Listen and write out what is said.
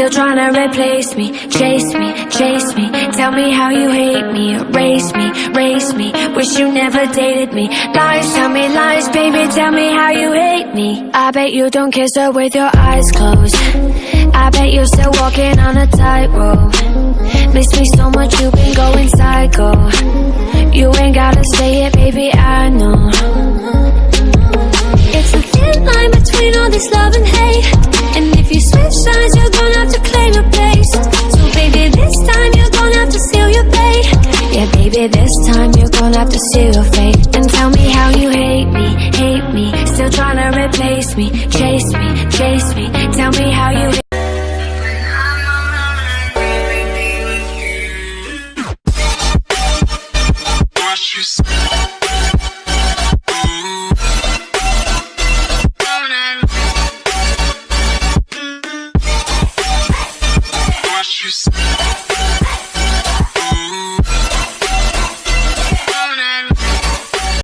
still trying to replace me. Chase me, chase me, tell me how you hate me. Erase me, race me, wish you never dated me. Lies, tell me lies, baby, tell me how you hate me. I bet you don't kiss her with your eyes closed. I bet you're still walking on a tightrope. Miss me so much, you've been going psycho. You ain't gotta say it, baby, I know. It's a thin line between all this love and hate, and if you switch sides, you're gonna have to claim your place. So baby, this time you're gonna have to seal your fate. Yeah, baby, this time you're gonna have to seal your fate. And tell me how you hate me, still trying to replace me. Chase me, tell me how you hate me.